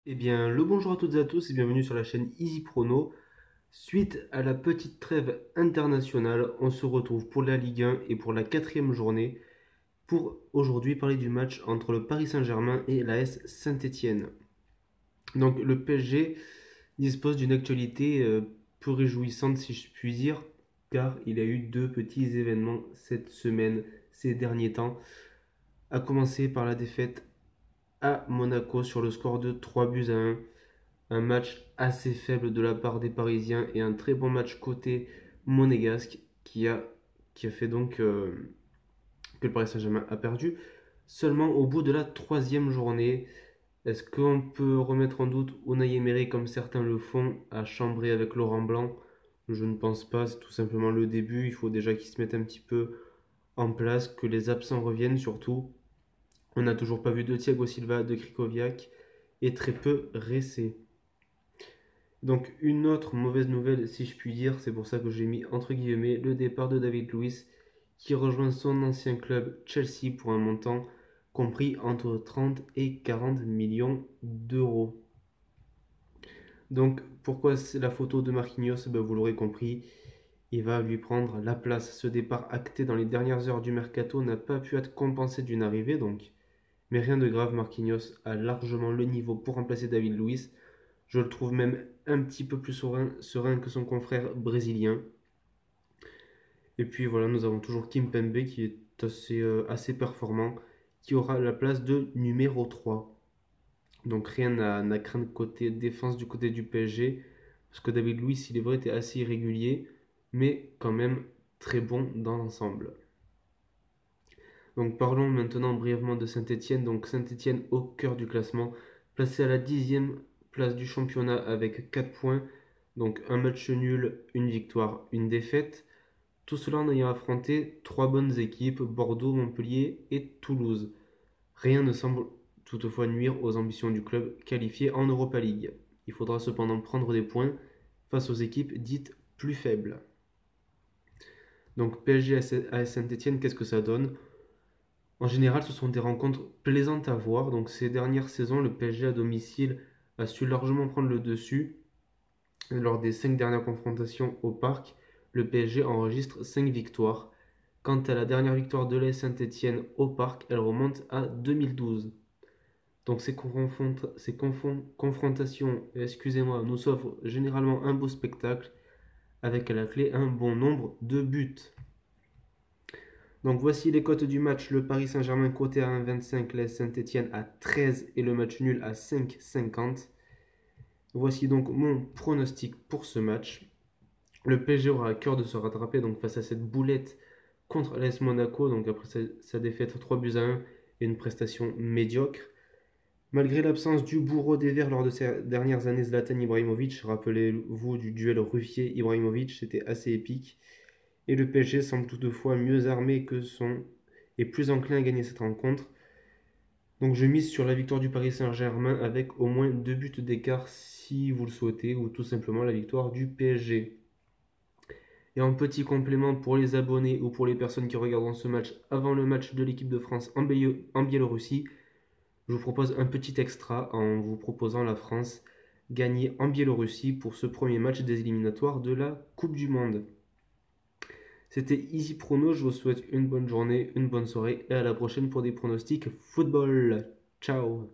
Eh bien, le bonjour à toutes et à tous et bienvenue sur la chaîne Easy Prono. Suite à la petite trêve internationale, on se retrouve pour la Ligue 1 et pour la quatrième journée pour aujourd'hui parler du match entre le Paris Saint-Germain et l'AS Saint-Étienne. Donc le PSG dispose d'une actualité peu réjouissante si je puis dire, car il a eu deux petits événements cette semaine, ces derniers temps, à commencer par la défaite à Monaco sur le score de 3 buts à 1. Un match assez faible de la part des Parisiens et un très bon match côté monégasque qui a fait donc que le Paris Saint-Germain a perdu. Seulement au bout de la troisième journée, est-ce qu'on peut remettre en doute Unai Emery comme certains le font à chambrer avec Laurent Blanc? Je ne pense pas, c'est tout simplement le début. Il faut déjà qu'il se mette un petit peu en place, que les absents reviennent surtout. On n'a toujours pas vu de Thiago Silva, de Krikoviak et très peu Ressé. Donc une autre mauvaise nouvelle, si je puis dire, c'est pour ça que j'ai mis entre guillemets le départ de David Luiz, qui rejoint son ancien club Chelsea pour un montant compris entre 30 et 40 millions d'euros. Donc pourquoi c'est la photo de Marquinhos? Ben, vous l'aurez compris, il va lui prendre la place. Ce départ acté dans les dernières heures du mercato n'a pas pu être compensé d'une arrivée, donc. Mais rien de grave, Marquinhos a largement le niveau pour remplacer David Luiz. Je le trouve même un petit peu plus serein que son confrère brésilien. Et puis voilà, nous avons toujours Kimpembe qui est assez performant, qui aura la place de numéro 3. Donc rien à craindre côté défense du côté du PSG, parce que David Luiz, il est vrai, était assez irrégulier, mais quand même très bon dans l'ensemble. Donc parlons maintenant brièvement de Saint-Etienne. Donc Saint-Etienne au cœur du classement, placé à la 10e place du championnat avec 4 points. Donc un match nul, une victoire, une défaite. Tout cela en ayant affronté trois bonnes équipes, Bordeaux, Montpellier et Toulouse. Rien ne semble toutefois nuire aux ambitions du club qualifié en Europa League. Il faudra cependant prendre des points face aux équipes dites plus faibles. Donc PSG à Saint-Etienne, qu'est-ce que ça donne? En général, ce sont des rencontres plaisantes à voir. Donc ces dernières saisons, le PSG à domicile a su largement prendre le dessus. Lors des 5 dernières confrontations au parc, le PSG enregistre 5 victoires. Quant à la dernière victoire de l'AS Saint-Etienne au parc, elle remonte à 2012. Donc ces confrontations, excusez-moi, nous offrent généralement un beau spectacle avec à la clé un bon nombre de buts. Donc voici les cotes du match. Le Paris Saint-Germain coté à 1,25, l'AS Saint-Etienne à 13 et le match nul à 5,50. Voici donc mon pronostic pour ce match. Le PSG aura à cœur de se rattraper donc face à cette boulette contre l'AS Monaco, donc après sa défaite 3 buts à 1 et une prestation médiocre. Malgré l'absence du bourreau des Verts lors de ces dernières années, Zlatan Ibrahimovic, rappelez-vous du duel Ruffier-Ibrahimovic, c'était assez épique. Et le PSG semble toutefois mieux armé que son et plus enclin à gagner cette rencontre. Donc je mise sur la victoire du Paris Saint-Germain avec au moins 2 buts d'écart si vous le souhaitez, ou tout simplement la victoire du PSG. Et en petit complément pour les abonnés ou pour les personnes qui regarderont ce match avant le match de l'équipe de France en Biélorussie, je vous propose un petit extra en vous proposant la France gagner en Biélorussie pour ce premier match des éliminatoires de la Coupe du Monde. C'était Easy Prono, je vous souhaite une bonne journée, une bonne soirée et à la prochaine pour des pronostics football. Ciao.